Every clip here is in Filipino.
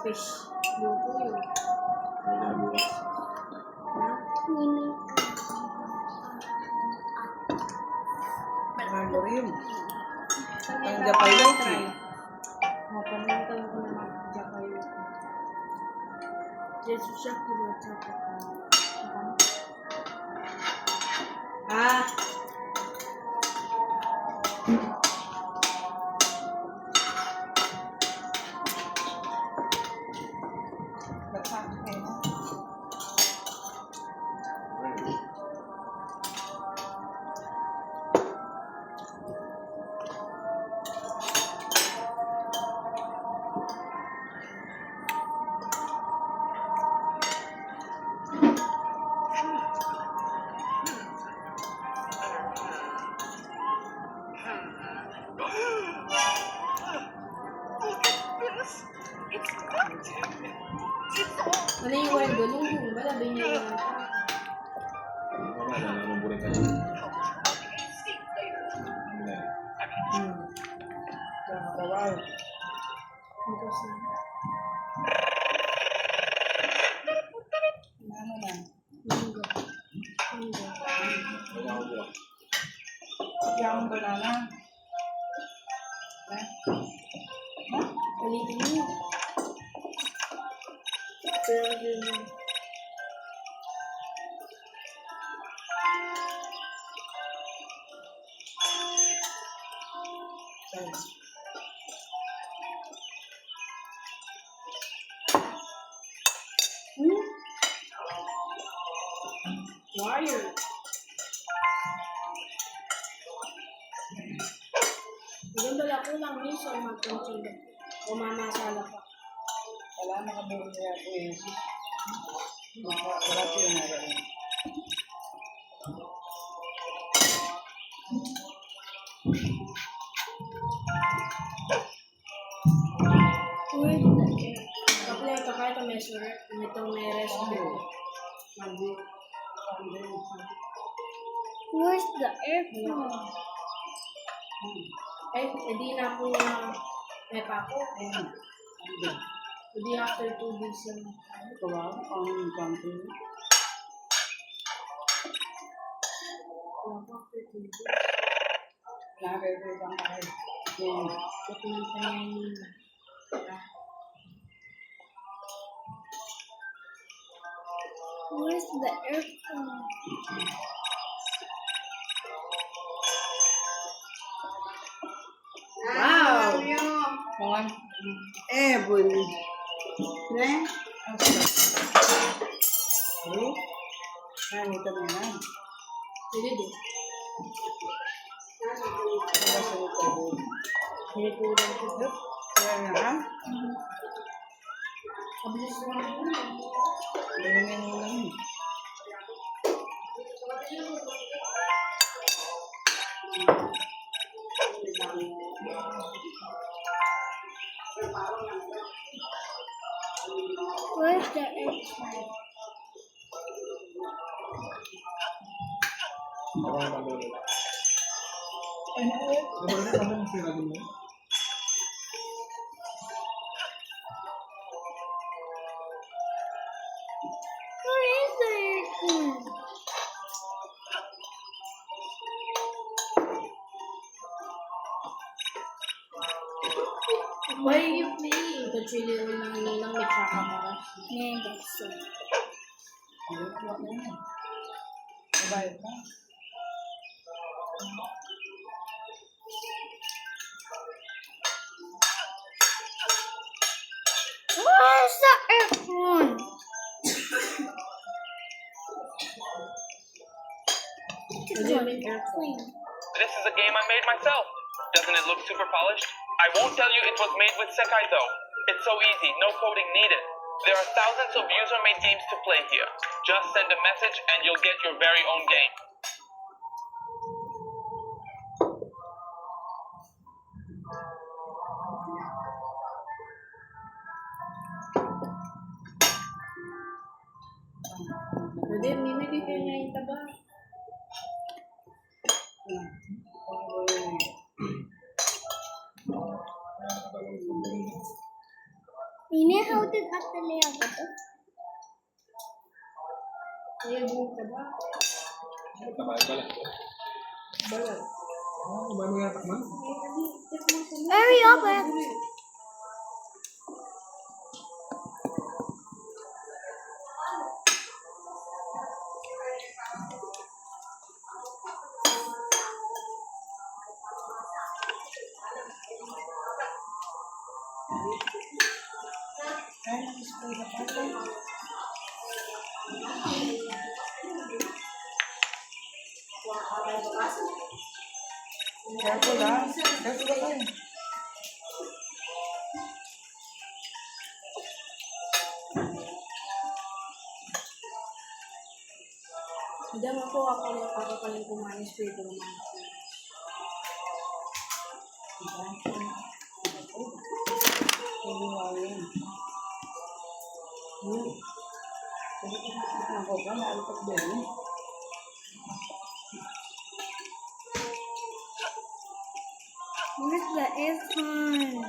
fish. Luto yun. Margarine. Ang Japayuki. Mapamunta ko na mag-Japayuki. Jesus siya pinatapos. Ah! Ano yung wine doon? Yung ba? Labi niya yung Yung banana. ulitin niyo. Pero yun. Wire. Yung dala ko lang minsan magkansila. O mamasala pa. Wala nakaburo niya ako eh. Wala ko yun na rin. Kapleto kahit ang measure, itong may recipe. Where's the airplane? Ay, hindi na po na may pako. Hindi after 2 days yun. Ito ba? Ang country. Wala pa after 2 days. Nakakaya lang kahit. Kapilitan niya yun. Where's the airplane? Wow! Mga ebony. Ne? Ang sarap. Ito na yan. Pwede din. Hindi po lang ito. Kaya nga. Kabilis naman po. Ganyan mo lang. Where's the airplane? Where is the airplane? Why are you playing? Ito chili oil ng ninang may kakamara. Yeah, that's so. Babayad ka. Where's the airplane? Airplane. This is a game I made myself. Doesn't it look super polished? I won't tell you it was made with Sekai though. It's so easy, no coding needed. There are thousands of user-made games to play here. Just send a message and you'll get your very own game. Pwede, mimili kayo na yung taba. You know how din atelier ako to. Kaya buong ka ba? Balat. Hurry up, eh. Kaya nag-spray na pala. Careful ha. Careful ka kayo. Hindi mo po ako yung kumain sa ito naman. Ako ka, maalipag din. Where's the aircon?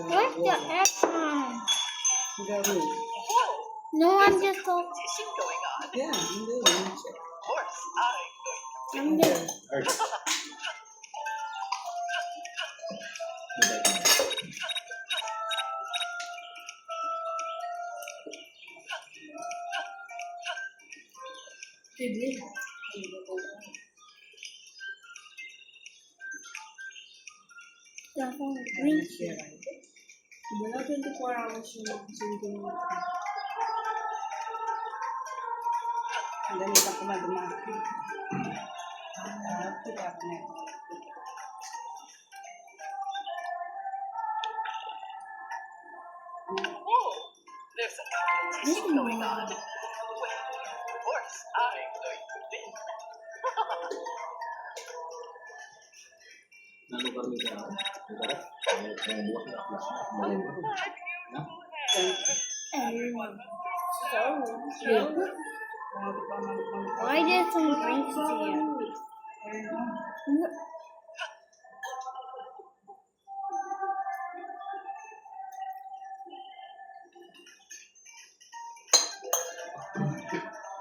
Where's the aircon? Gawin. No, I'm just so. Yeah, hindi. Check. I'm just. Sige. The whole green shit. Wala 24 hours yung single mo. Ang ganito ko na dumaki. Tira ko na. There's a This competition going one. on. Well, of course, I'm going to win. Everyone. Why did some drinks here?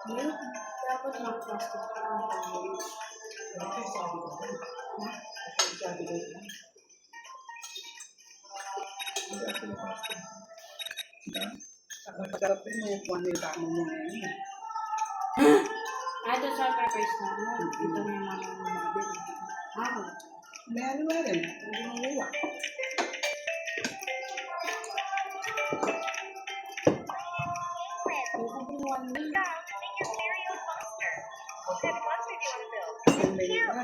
Ngayon, dapat mag-plastic ka ang tayo. Masarap din mo yung kung ano yung tamo mo ngayon. Ito sacrifice na mo. Ito na yung mga mababin. Ako. May ano na rin. Hindi mo liwa. Ito din 1 week. Ang may liwa.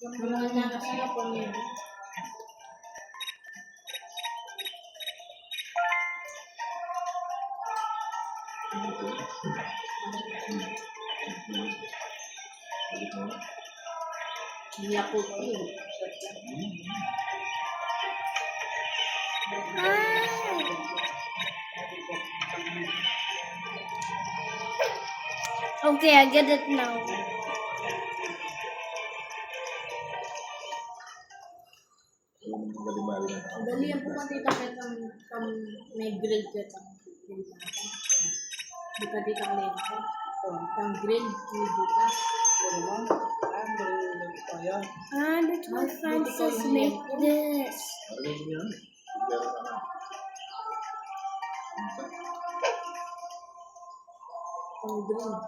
Mga nakasala po niya. Hindi ako po yun. Okay, I get it now. Dali ang pumatita kita kang may grill kita. Di ka dito ang lento. Kang grill, hindi dito. That's why Francis make this. Kang grill.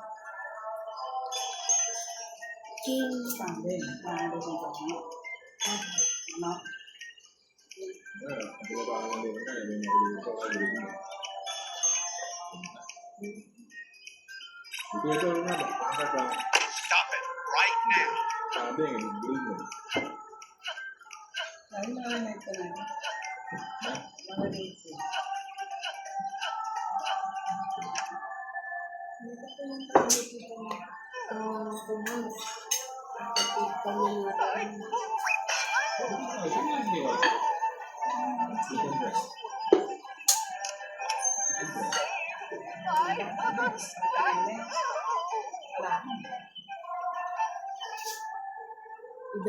King. Sabi. Ano sa kanya? Ano? Stop it right now. Ay, narinig ko na. Narinig ko. Ito po yung tayo dito na kumang. Ito po yung Iba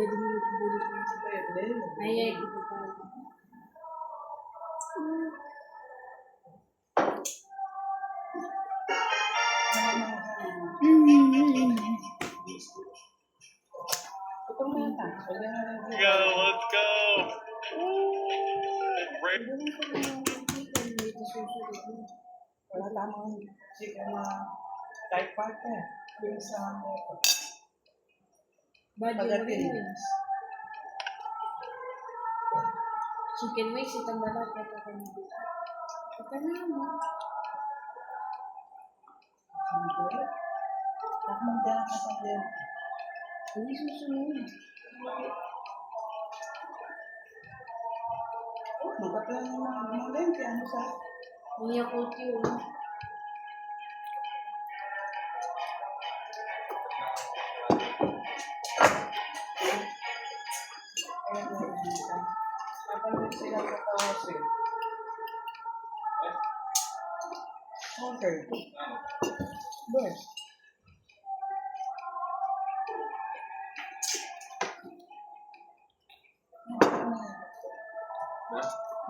din yung bulit mo. Ay, ito pa. Ito mo yata. Wala na rin. Go, let's go. Right. Iba din sa mga kaibigan, may susunod mo. Wala lamang chicken na type part eh. Yung sa Bad yung pagdating. wings. Chicken wings, itang balat. Ito ka nito. Ito na mo. Takmang dyan ang kasanggan. Hindi susunod. Magkatlan yung mga gumaling. Kaya ano sa... May yakult yun. Napanood sila sa taas eh. Okay. Best.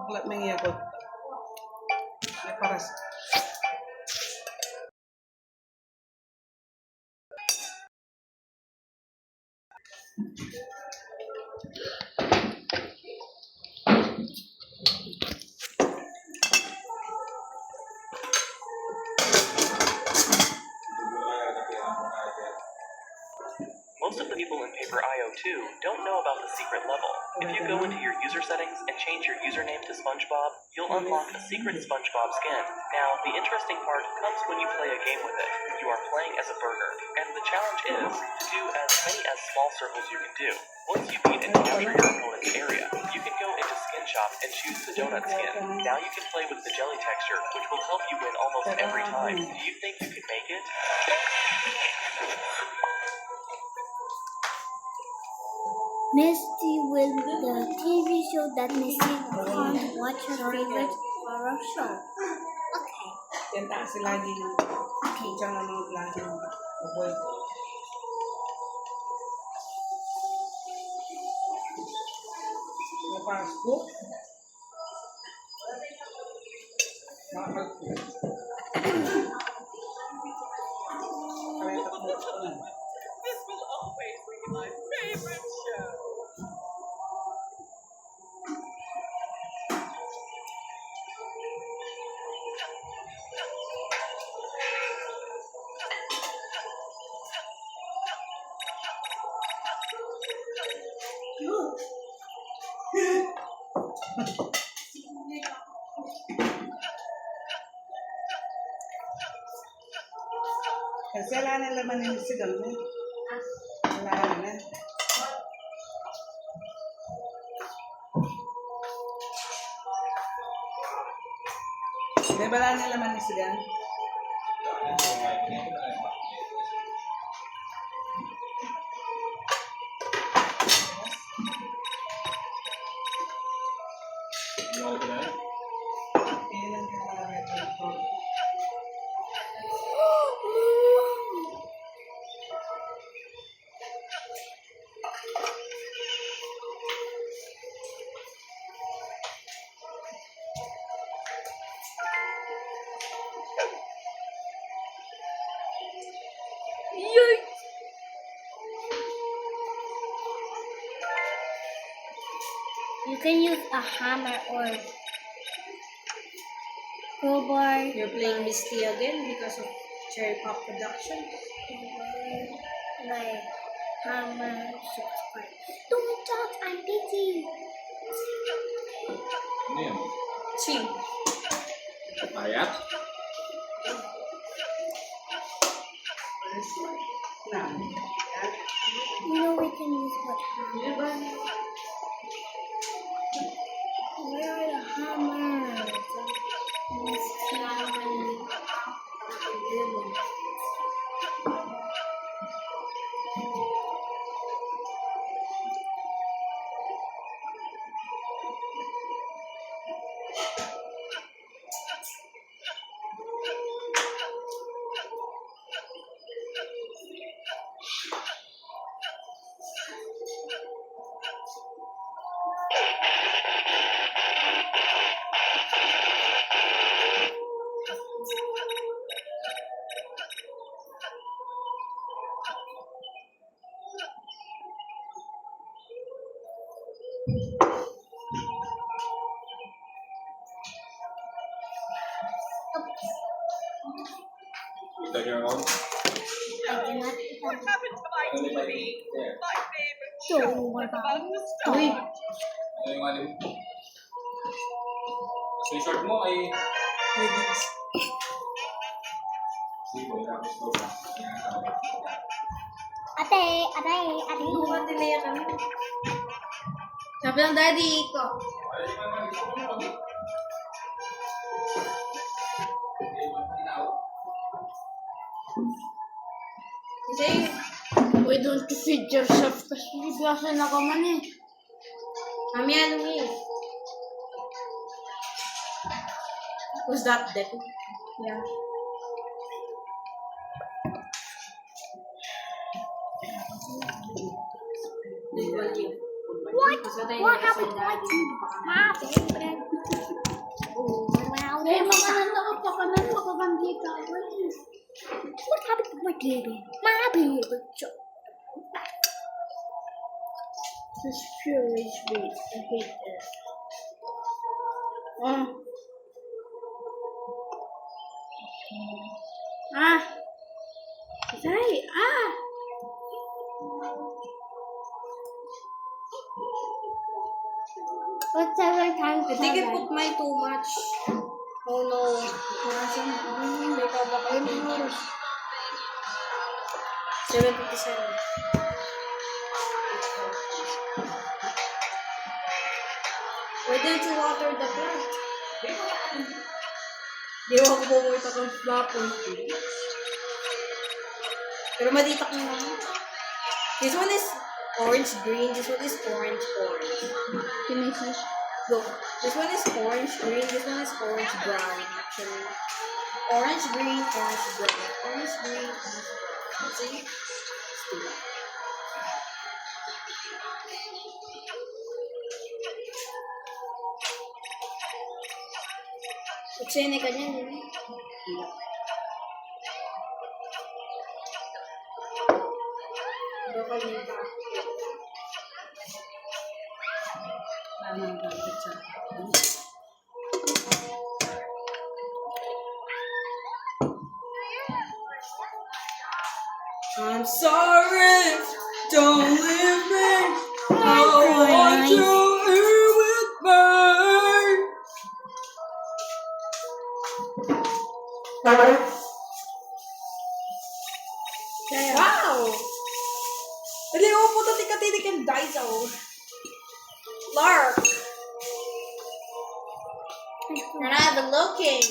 Maglat may ngiyakot. May paras. Most of the people in Paper IO2 don't know about the secret level. If you go into your user settings and change your username to SpongeBob, you'll unlock a secret SpongeBob skin. Now, the interesting part comes when you play a game with it. You are playing as a burger, and the challenge is to do as many as small circles you can do. Once you beat and capture your opponent's area, you can go into Skin Shop and choose the donut skin. Now you can play with the jelly texture, which will help you win almost every time. Do you think you can make it? Misty with the TV show that Misty can't watch her favorite horror show. Okay. Yan taas sila lagi. Okay. Diyan ang mga lagi. Avoid. Napas ko. Makapag ko. Kaya takbo ko na. This will always be my favorite show. Kasi wala na laman yung sigal mo. Wala na. Di ba wala na laman yung sigal? Yun ang kailangan ko. You can use a hammer or crowbar. You're playing Misty again because of Cherry Pop Production. Like hammer, subscribe. Don't talk, I'm busy. Chim. Ayat. Na. You know we can use what hammer? Where are the hammers? You dug your own? I cannot. What happened to my Ano yung TV? there? My favorite So, show what was about to about- start. Ano yung alim mo? Tapos yung short mo ay... Sige, tapos ko. Ate, ate, ate. Nila kami. Sabi ng daddy ko. Kasi, why don't you feed yourself? Kasi biglasan ako man eh. Kami ano eh. Was that dead? Yeah. What? What happened to my team? My favorite. Oh, wow. Eh, mga nandang pa ka na, makabandita ako eh. What happened to my TV? My favorite show. This pure rage bait. I hate this. Oh. Ah. Say, ah. What's seven times I think I seven? put mine too much. Oh no. Nasaan? May tawag ko yung oras. 7:57. Why didn't you water the plant? Di ako bumulita kang flapper. Pero maditak na naman. This one is orange green. This one is orange orange. Can I see? Look, this one is orange green. This one is orange brown. Actually, orange green, orange brown, orange green, orange brown. See? Stupid. Eksene ka niyan, yun eh. Bakal niya pa. I'm sorry, don't leave me. I want you here with me. Wow! Hindi ako po tatik-katitik yung Daiso. Lark! You're not even looking.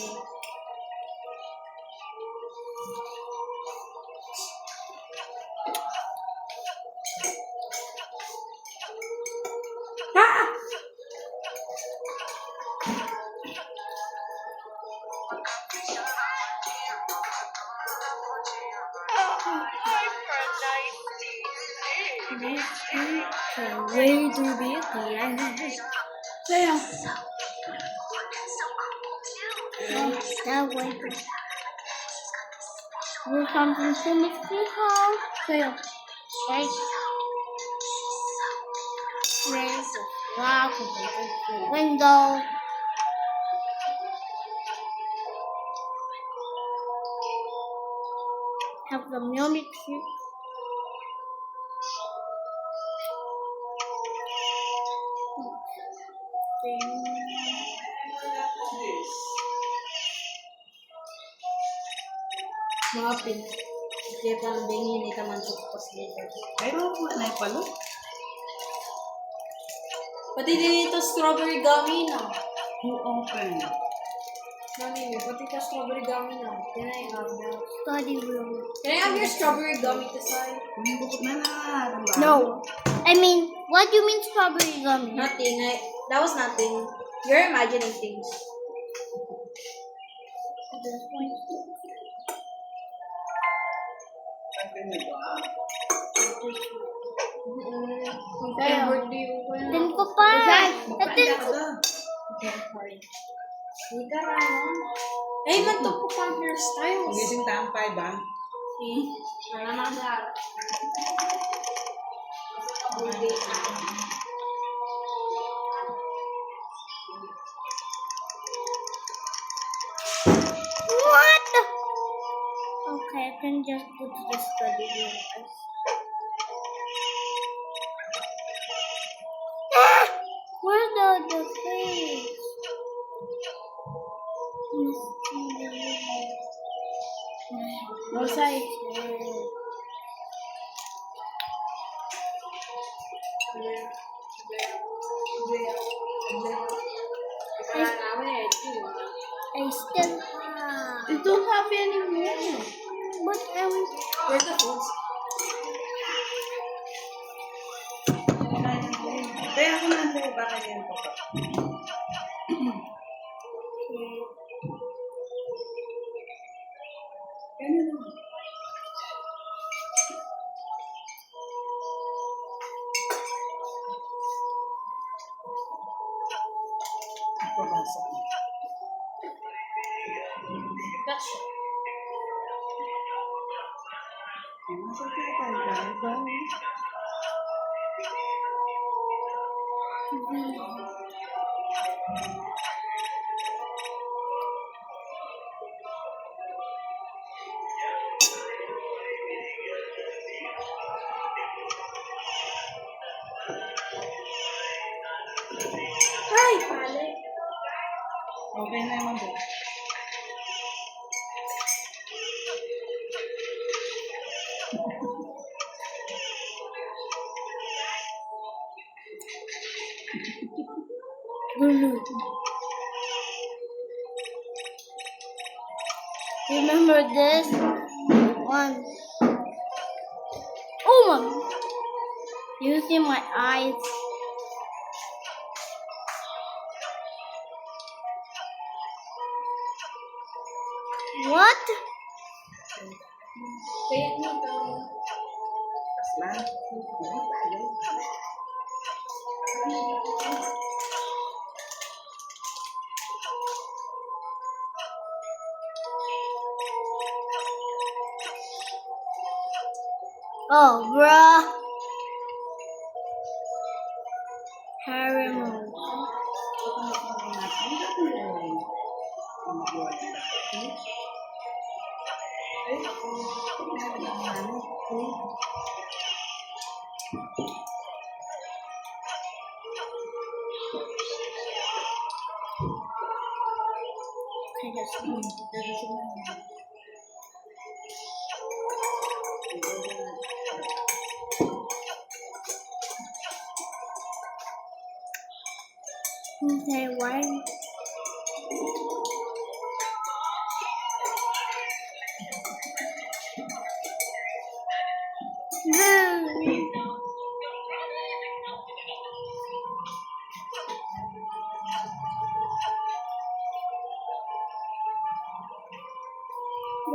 Ah! Way to be here. Sayang. That way. Will something to Mr. Hall. Sayang. Okay. Where's the lock of the window? Have the music. Mga pin. Kaya parang bingin ni taman sa kapos nito. Ay, wala palo. Pati din ito strawberry gummy na. Who open? Mami, pati ito strawberry gummy na. Can I have that? Study room. Can I have your strawberry gummy kasay? Bukod na na. No. I mean, what do you mean strawberry gummy? Nothing. That was nothing. You're imagining things. Open na ba? Kaya birthday ko na. Tin ko pa. Tin ko. Hindi ka ranon. Eh, ba't ko pang hairstyles? Gising taang 5 ah. Wala na siya. Birthday ka. What? Okay, I can just put the study here. Ah! Where's the face? No side. I still have. You don't have anymore. But I will. Where's the phones? Kaya ako nandiyo ba kaya yan po? Ganun naman. Pabasa. That's Nasa kaya tayo ba? Hi, pale. Okay na naman po. Remember this one? Oh my! You see my eyes? What? Kaya mo daw. Asla. Tayo. Oh, bruh. Hair removal. Okay, that's fine. Okay, why?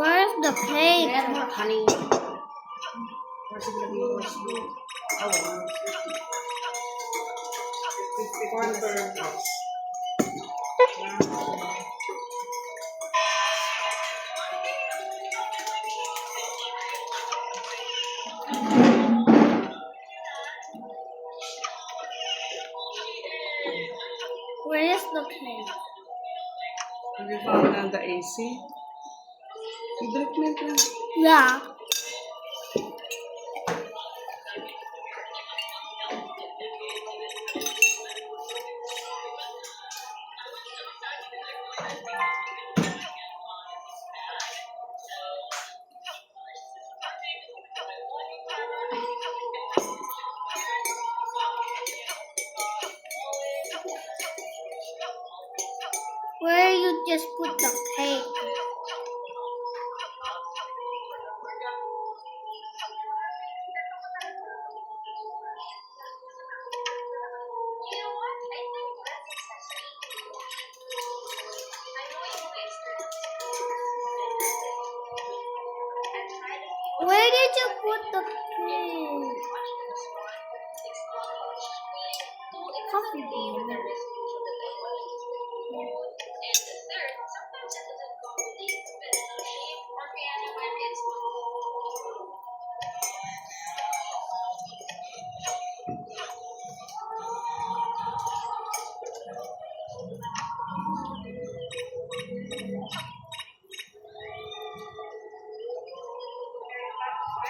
Where's the cake? Add more honey. Where's it gonna be? Where's it gonna be? Oh, wow. 54. Where is the cake? Have you found out the AC? I-drip lang. Yeah. Where you just put the cake? Where did you put the pin? Coffee bean.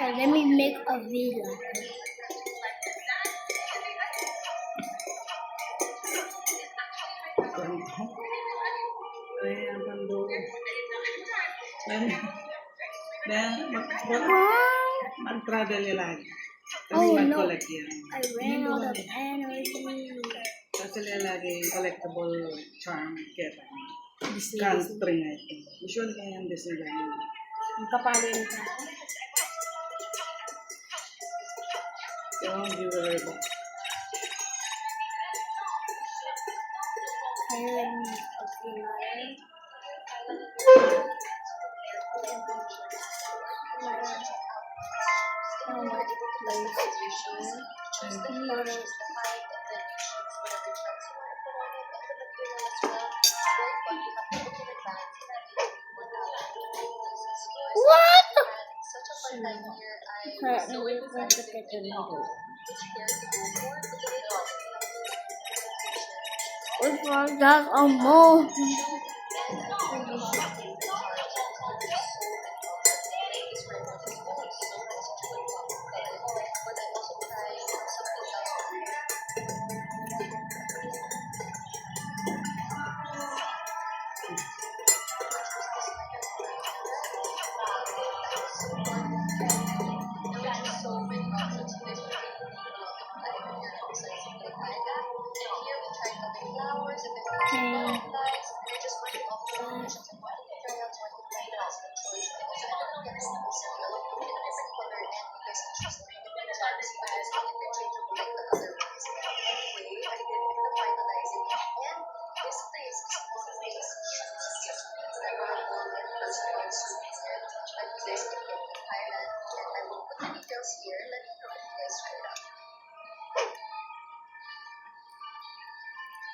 So let me make a villa. Ayan, pando. Then, mag-travel nila. Kasi Oh, no. mag-collect yan. I ran out of energy. Kasi lalagi collectible charm kita. Country na ito. Usually kaya yung Disneyland. Ang kapalo yung ako. Yung jewelry box. Ayun, okay. What? Which one got a mole?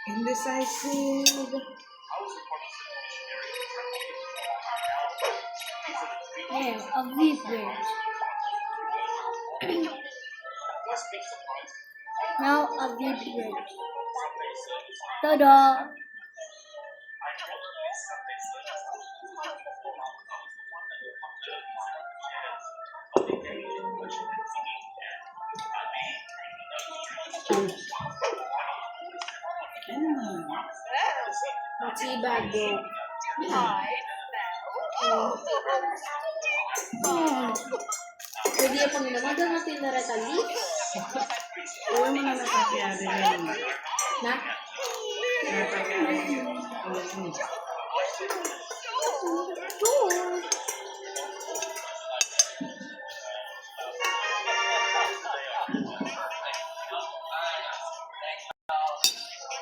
Indecisive. Yeah, a V-bridge. Now a V-bridge. Ta-da! Magsibag, bro. Pwede pa nila magdamatin na retali. Uwi mo na nakakiyari yan. Na? Nakakiyari.